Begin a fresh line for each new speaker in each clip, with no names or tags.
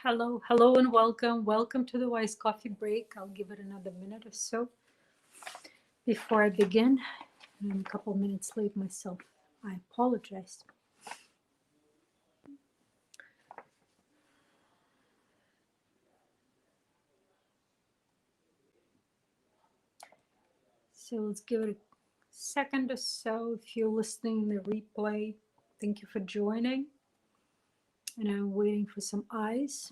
Hello, hello, and welcome. Welcome to the Wise Coffee Break. I'll give it another minute or so before I begin. I'm a couple minutes late myself. I apologize. So let's give it a second or so. If you're listening the replay, thank you for joining. And I'm waiting for some eyes.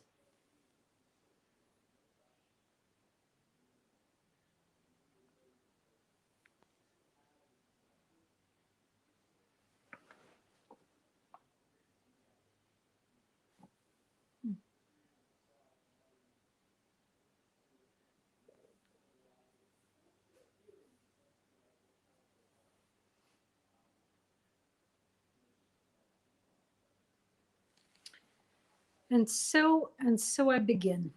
And so I begin.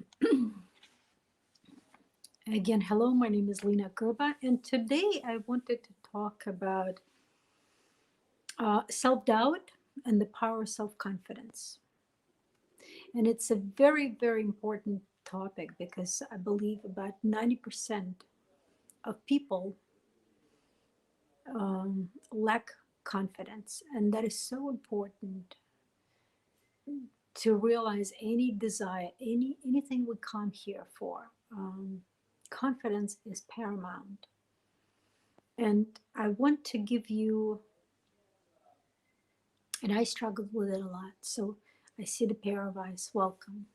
Again, hello, my name is Lena Gerba, and today I wanted to talk about self-doubt and the power of self-confidence. And it's a very, very important topic because I believe about 90% of people lack confidence. And that is so important to realize any desire, anything we come here for. Confidence is paramount. And I want to give you, and I struggled with it a lot. So I see the pair of eyes, welcome.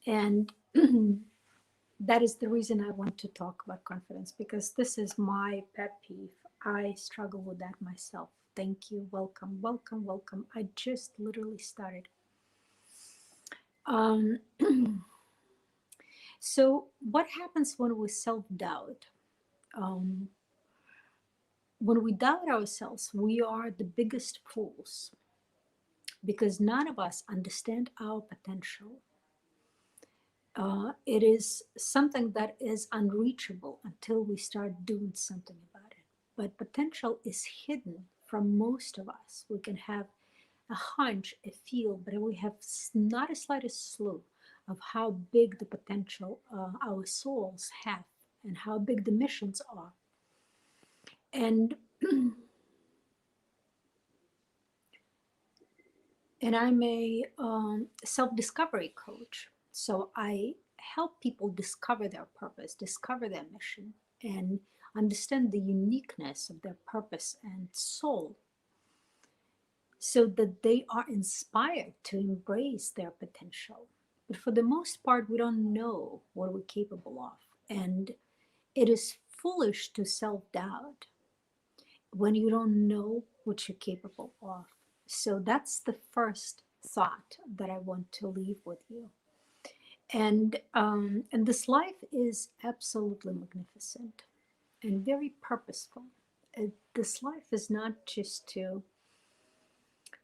And that is the reason I want to talk about confidence, because this is my pet peeve. I struggle with that myself. Thank you. Welcome, welcome, welcome. I just literally started. Um, so, what happens when we self doubt? Um, when we doubt ourselves, we are the biggest fools because none of us understand our potential. It is something that is unreachable until we start doing something about it. But potential is hidden from most of us. We can have a hunch, a feel, but we have not a slightest clue of how big the potential our souls have and how big the missions are. And and I'm a self-discovery coach. So I help people discover their purpose, discover their mission, and understand the uniqueness of their purpose and soul so that they are inspired to embrace their potential. But for the most part, we don't know what we're capable of. And it is foolish to self doubt when you don't know what you're capable of. So that's the first thought that I want to leave with you. And this life is absolutely magnificent and very purposeful. This life is not just to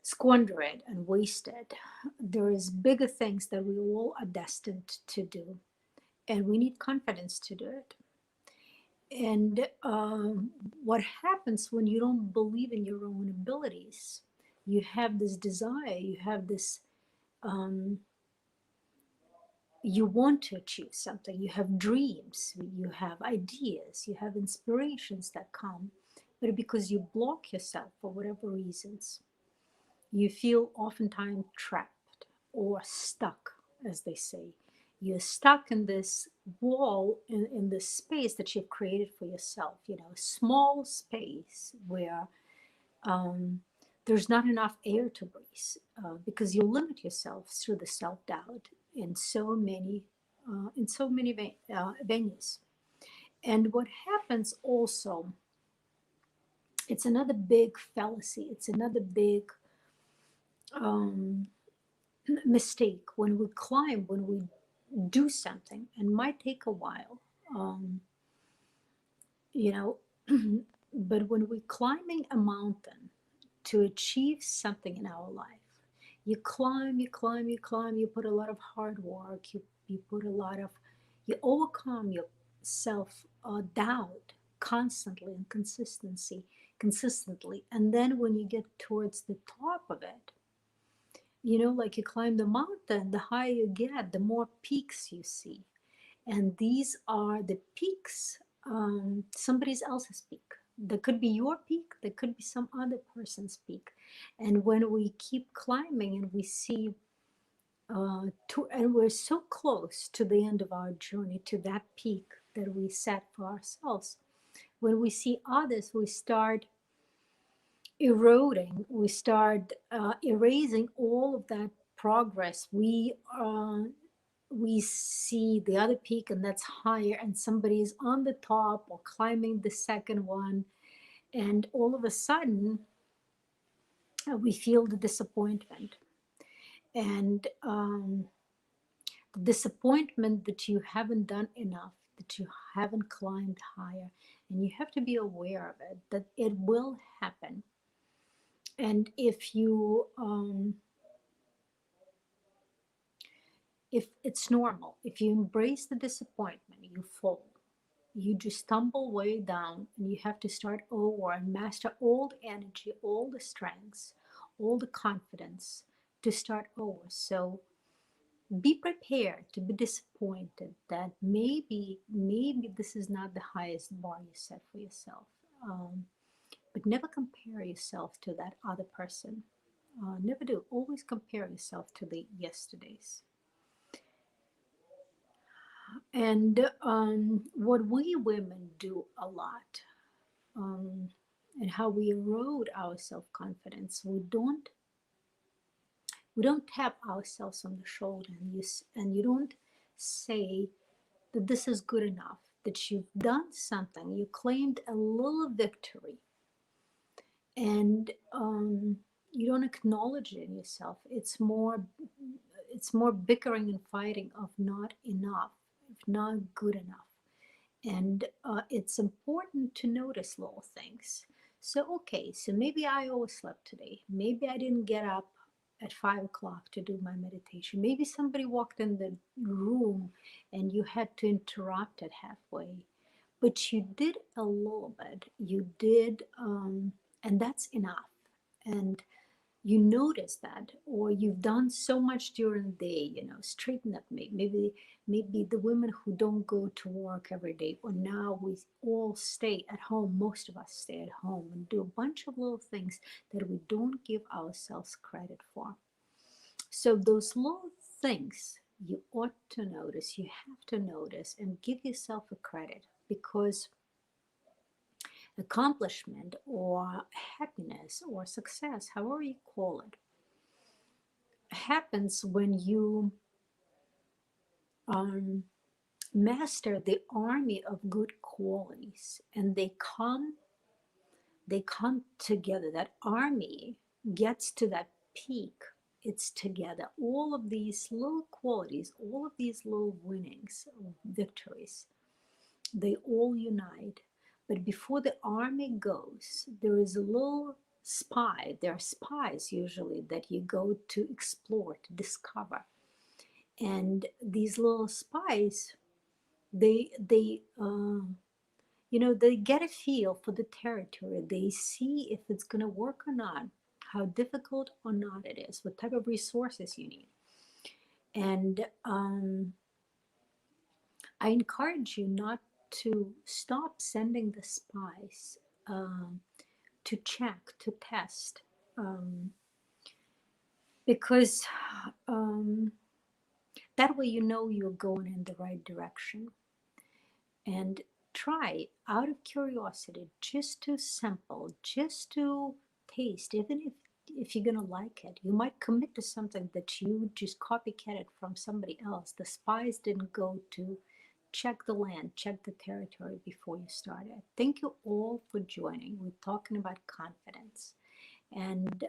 squander it and waste it. There is bigger things that we all are destined to do, and we need confidence to do it. And what happens when you don't believe in your own abilities? You have this desire, you have this, you want to achieve something, you have dreams, you have ideas, you have inspirations that come, but because you block yourself for whatever reasons, you feel oftentimes trapped or stuck, as they say. You're stuck in this wall, in this space that you've created for yourself, a small space where there's not enough air to breathe because you limit yourself through the self-doubt in so many venues. And what happens also, it's another big fallacy, it's another big um, mistake when we climb, when we do something, and might take a while, um, you know, but when we're climbing a mountain to achieve something in our life, you climb, you climb, you climb, you put a lot of hard work, you put a lot of, you overcome your self doubt constantly and consistently. And then when you get towards the top of it, like you climb the mountain, the higher you get, the more peaks you see. And these are the peaks, somebody else's peak. That could be your peak, that could be some other person's peak. And when we keep climbing and we see, and we're so close to the end of our journey, to that peak that we set for ourselves, when we see others, we start eroding, we start erasing all of that progress. We see the other peak and that's higher, and somebody is on the top or climbing the second one, and all of a sudden we feel the disappointment, and the disappointment that you haven't done enough, that you haven't climbed higher. And you have to be aware of it, that it will happen. And if it's normal, if you embrace the disappointment, you fall. You just stumble way down, and you have to start over and master all the energy, all the strengths, all the confidence to start over. So be prepared to be disappointed that maybe this is not the highest bar you set for yourself. But never compare yourself to that other person. Never do. Always compare yourself to the yesterdays. And what we women do a lot, and how we erode our self-confidence, we don't tap ourselves on the shoulder, and you don't say that this is good enough, that you've done something, you claimed a little victory, and you don't acknowledge it in yourself. It's more bickering and fighting of not enough, not good enough. And it's important to notice little things. So, okay, so maybe I overslept today. Maybe I didn't get up at 5 o'clock to do my meditation. Maybe somebody walked in the room and you had to interrupt it halfway. But you did a little bit. You did, and that's enough. And you notice that, or you've done so much during the day, straighten up. Maybe the women who don't go to work every day, or now we all stay at home, most of us stay at home and do a bunch of little things that we don't give ourselves credit for. So those little things you ought to notice, you have to notice and give yourself a credit, because accomplishment or happiness or success, however you call it, happens when you master the army of good qualities, and they come together. That army gets to that peak. It's together. All of these little qualities, all of these little winnings, victories, they all unite. But before the army goes, there is a little spy. There are spies usually that you go to explore, to discover. And these little spies, they get a feel for the territory. They see if it's going to work or not, how difficult or not it is, what type of resources you need. And I encourage you not to stop sending the spies to check, to test, because that way you're going in the right direction. And try out of curiosity, just to sample, just to taste, even if you're going to like it. You might commit to something that you just copycatted from somebody else. The spies didn't go to check the land, check the territory before you started. Thank you all for joining. We're talking about confidence. And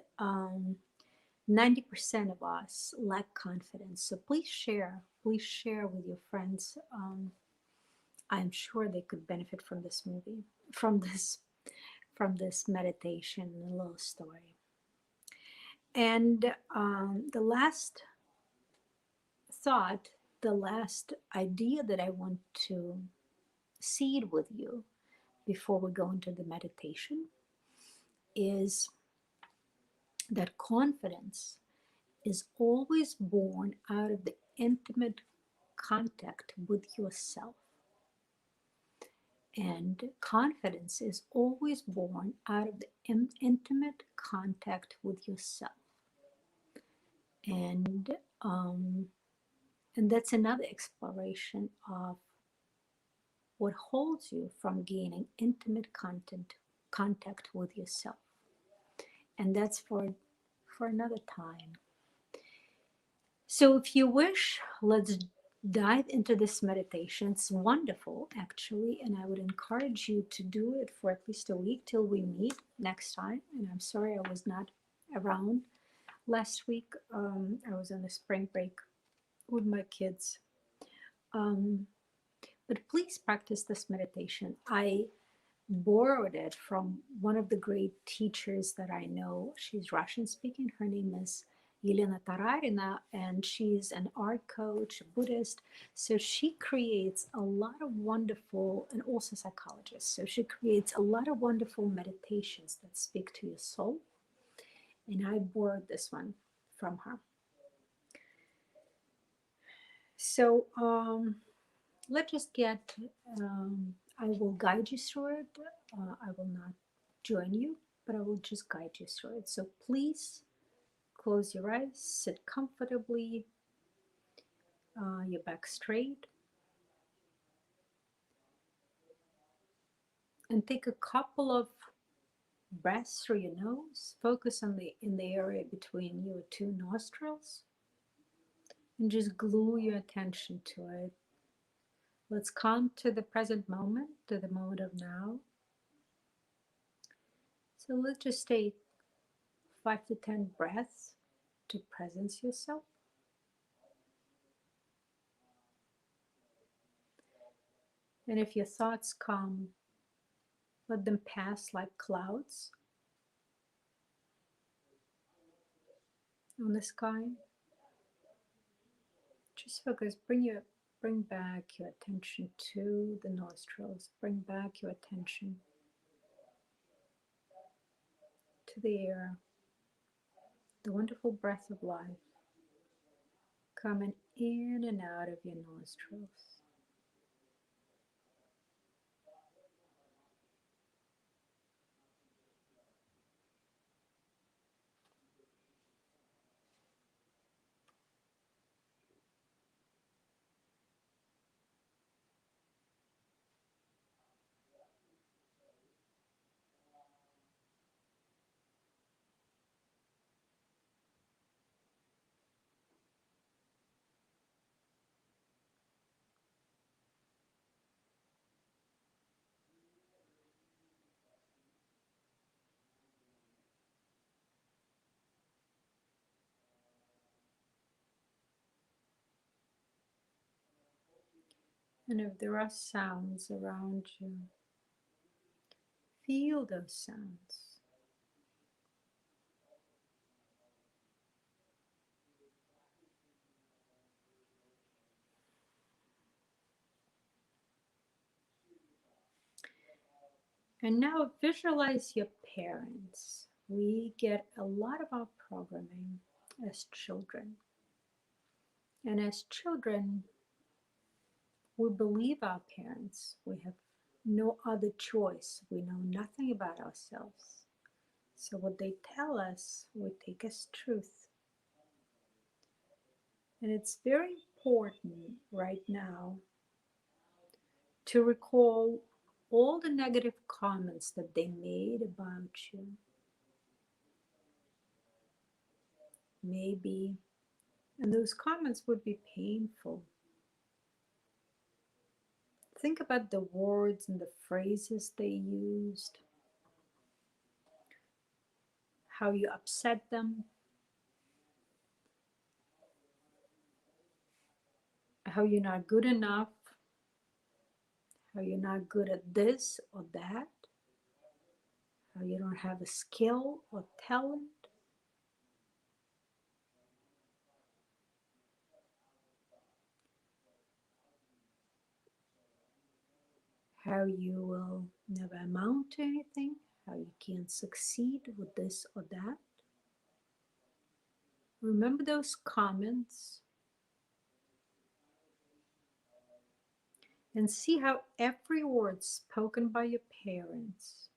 90% of us lack confidence. So please share with your friends. I'm sure they could benefit from this movie, from this meditation, a little story. And the last thought, the last idea that I want to seed with you before we go into the meditation is that confidence is always born out of the intimate contact with yourself. And confidence is always born out of the intimate contact with yourself. And um, and that's another exploration of what holds you from gaining intimate contact with yourself. And that's for another time. So if you wish, let's dive into this meditation. It's wonderful, actually, and I would encourage you to do it for at least a week till we meet next time. And I'm sorry I was not around last week. I was on a spring break with my kids. But please practice this meditation. I borrowed it from one of the great teachers that I know. She's Russian speaking. Her name is Yelena Tararina, and she's an art coach, Buddhist. So she creates a lot of wonderful, and also psychologist. So she creates a lot of wonderful meditations that speak to your soul. And I borrowed this one from her. So let's just get, I will guide you through it. I will not join you, but I will just guide you through it. So please close your eyes, sit comfortably, your back straight, and take a couple of breaths through your nose. Focus on in the area between your two nostrils, and just glue your attention to it. Let's come to the present moment, to the moment of now. So let's just take 5 to 10 breaths to presence yourself. And if your thoughts come, let them pass like clouds on the sky. Just focus, bring back your attention to the nostrils. Bring back your attention to the air, the wonderful breath of life coming in and out of your nostrils. And if there are sounds around you, feel those sounds. And now visualize your parents. We get a lot of our programming as children. And as children, we believe our parents. We have no other choice. We know nothing about ourselves. So what they tell us, we take as truth. And it's very important right now to recall all the negative comments that they made about you. Maybe, and those comments would be painful. Think about the words and the phrases they used, how you upset them, how you're not good enough, how you're not good at this or that, how you don't have a skill or talent. How you will never amount to anything, how you can't succeed with this or that. Remember those comments and see how every word spoken by your parents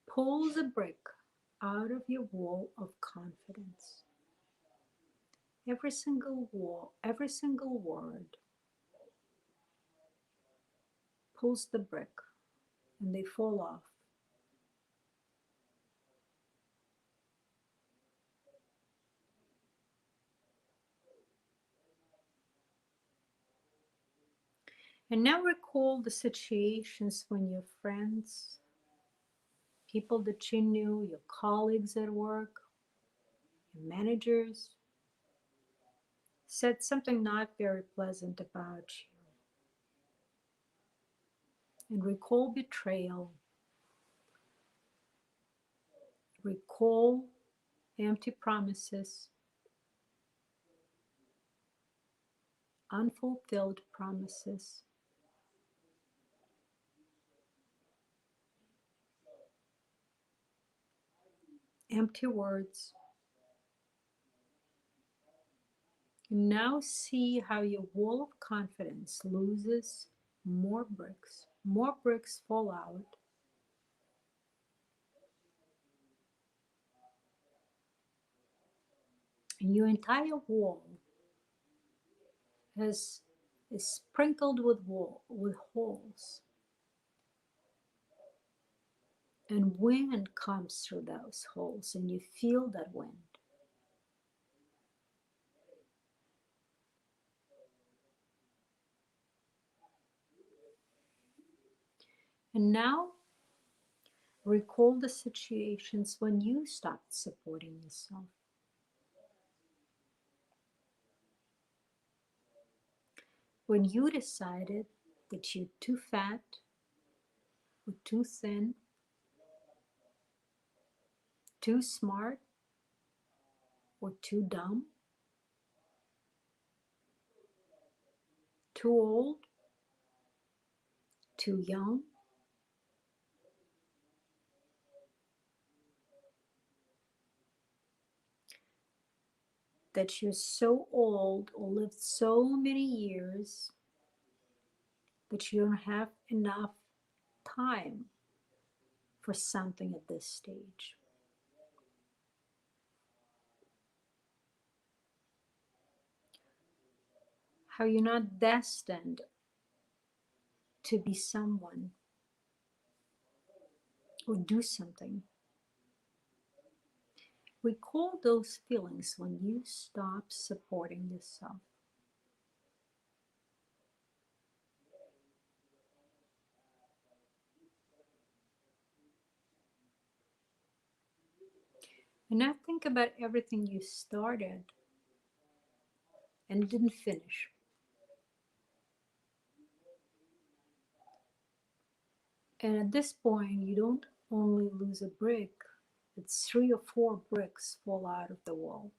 pulls a brick out of your wall of confidence. Every single wall, every single word pulls the brick and they fall off. And now recall the situations when your friends, people that you knew, your colleagues at work, your managers, said something not very pleasant about you. And recall betrayal, recall empty promises, unfulfilled promises, empty words. Now see how your wall of confidence loses more bricks fall out, and your entire wall is sprinkled with holes. And wind comes through those holes, and you feel that wind. And now recall the situations when you stopped supporting yourself. When you decided that you're too fat or too thin, too smart or too dumb, too old, too young, that you're so old or lived so many years that you don't have enough time for something at this stage. How you're not destined to be someone or do something. Recall those feelings when you stop supporting yourself. And now think about everything you started and didn't finish. And at this point, you don't only lose a brick, it's 3 or 4 bricks fall out of the wall.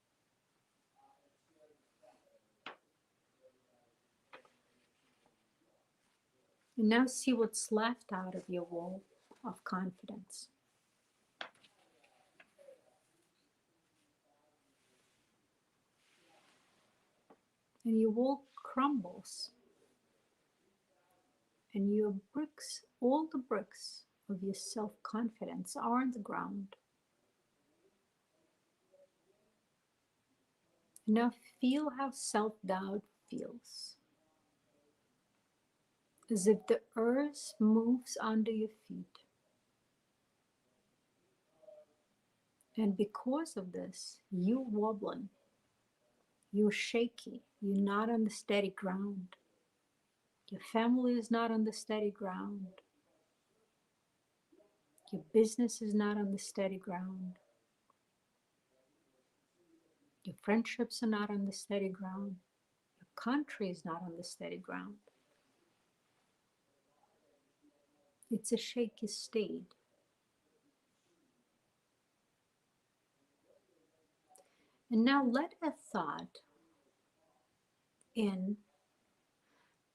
And now see what's left out of your wall of confidence. And your wall crumbles. And your bricks, all the bricks of your self-confidence are on the ground. Now feel how self-doubt feels. As if the earth moves under your feet. And because of this, you're wobbling. You're shaky. You're not on the steady ground. Your family is not on the steady ground. Your business is not on the steady ground. Your friendships are not on the steady ground. Your country is not on the steady ground. It's a shaky state. And now let a thought in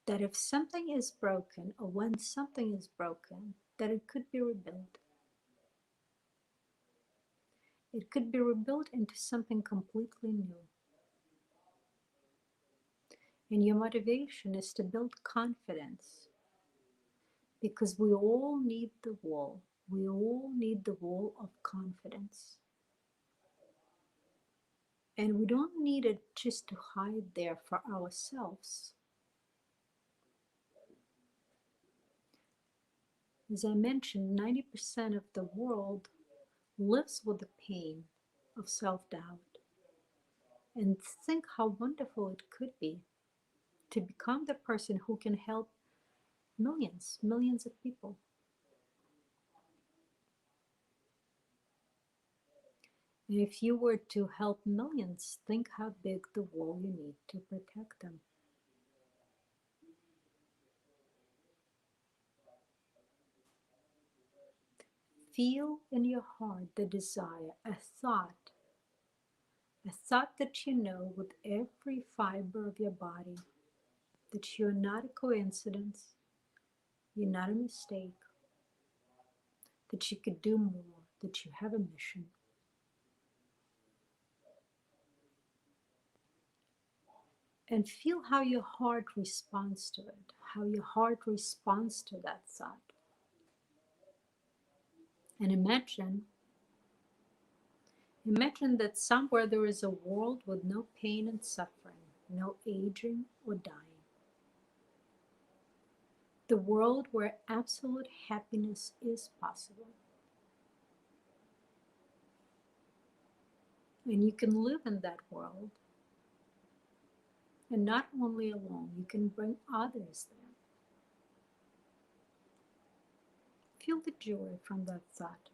that if something is broken or when something is broken, that it could be rebuilt. It could be rebuilt into something completely new. And your motivation is to build confidence, because we all need the wall. We all need the wall of confidence. And we don't need it just to hide there for ourselves. As I mentioned, 90% of the world lives with the pain of self-doubt. And think how wonderful it could be to become the person who can help millions of people. And if you were to help millions, think how big the wall you need to protect them. Feel in your heart the desire, a thought that you know with every fiber of your body that you're not a coincidence, you're not a mistake, that you could do more, that you have a mission. And feel how your heart responds to it, how your heart responds to that thought. And imagine that somewhere there is a world with no pain and suffering, no aging or dying. The world where absolute happiness is possible. And you can live in that world. And not only alone, you can bring others there. Feel the joy from that thought.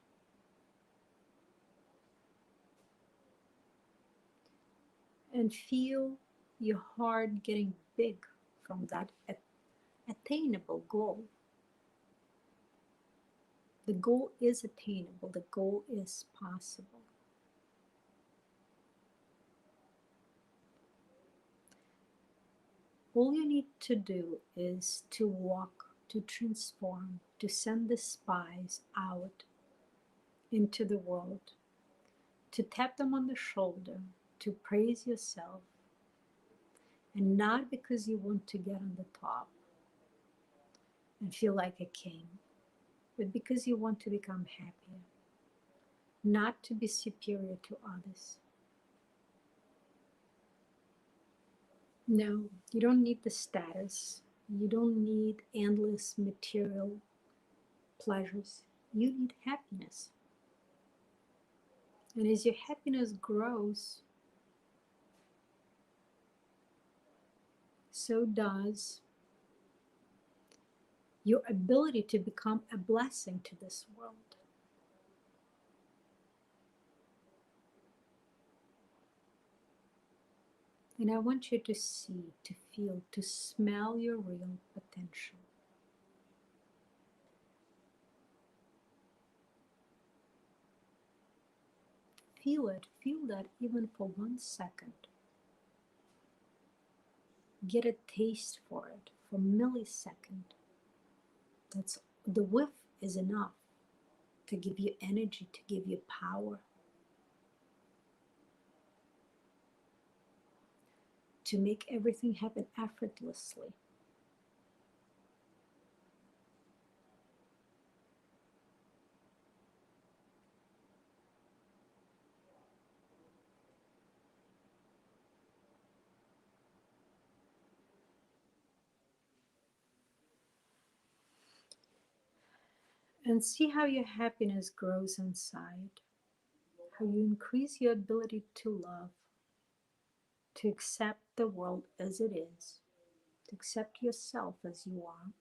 And feel your heart getting big from that attainable goal. The goal is attainable. The goal is possible. All you need to do is to walk, to transform, to send the spies out into the world, to tap them on the shoulder, to praise yourself, and not because you want to get on the top and feel like a king, but because you want to become happier, not to be superior to others. No, you don't need the status. You don't need endless material pleasures. You need happiness. And as your happiness grows, so does your ability to become a blessing to this world. And I want you to see, to feel, to smell your real potential. Feel it, feel that even for 1 second. Get a taste for it for a millisecond. That's the whiff is enough to give you energy, to give you power, to make everything happen effortlessly. And see how your happiness grows inside, how you increase your ability to love, to accept the world as it is, to accept yourself as you are.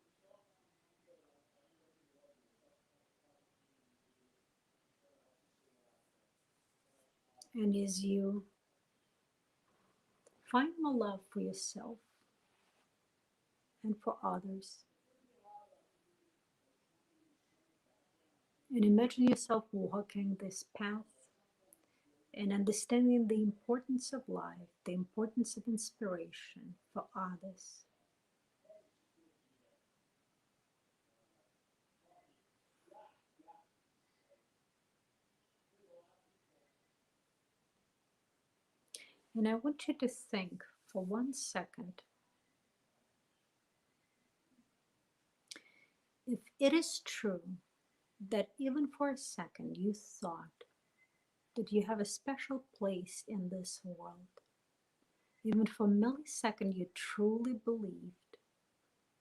And as you find more love for yourself and for others, and imagine yourself walking this path and understanding the importance of life, the importance of inspiration for others. And I want you to think for 1 second, if it is true that even for a second you thought that you have a special place in this world, even for a millisecond you truly believed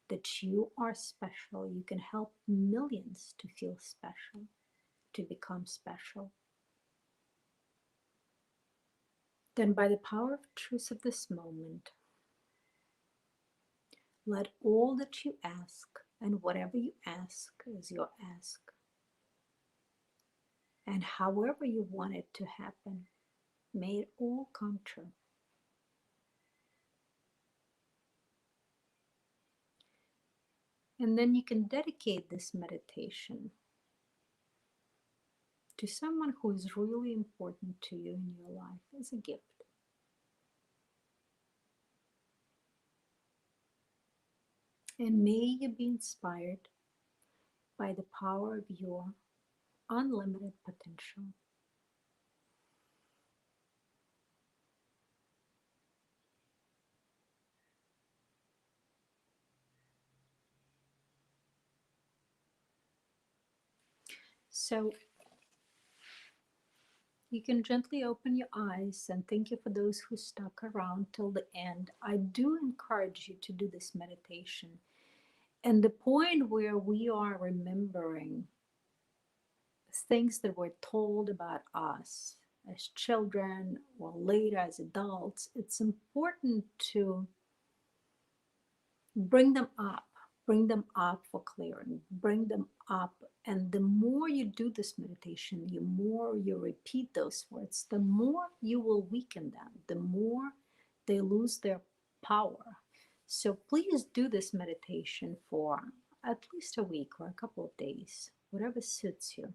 that you are special, you can help millions to feel special, to become special, then by the power of truth of this moment, let all that you ask and whatever you ask is your ask. And however you want it to happen, may it all come true. And then you can dedicate this meditation to someone who is really important to you in your life as a gift. And may you be inspired by the power of your unlimited potential. So you can gently open your eyes, and thank you for those who stuck around till the end. I do encourage you to do this meditation. And the point where we are remembering things that were told about us as children or later as adults, it's important to bring them up for clearing, bring them up. And the more you do this meditation, the more you repeat those words, the more you will weaken them, the more they lose their power. So please do this meditation for at least a week or a couple of days, whatever suits you.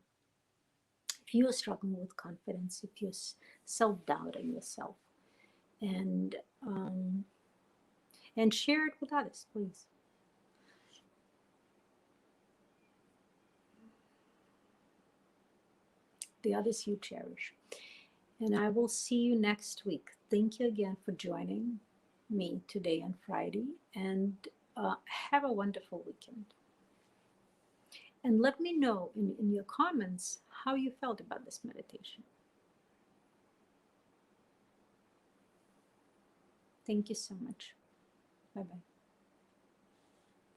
If you're struggling with confidence, if you're self-doubting yourself, and um, and share it with others, please. The others you cherish. And I will see you next week. Thank you again for joining me today on Friday, and have a wonderful weekend. And let me know in your comments how you felt about this meditation. Thank you so much. Bye-bye.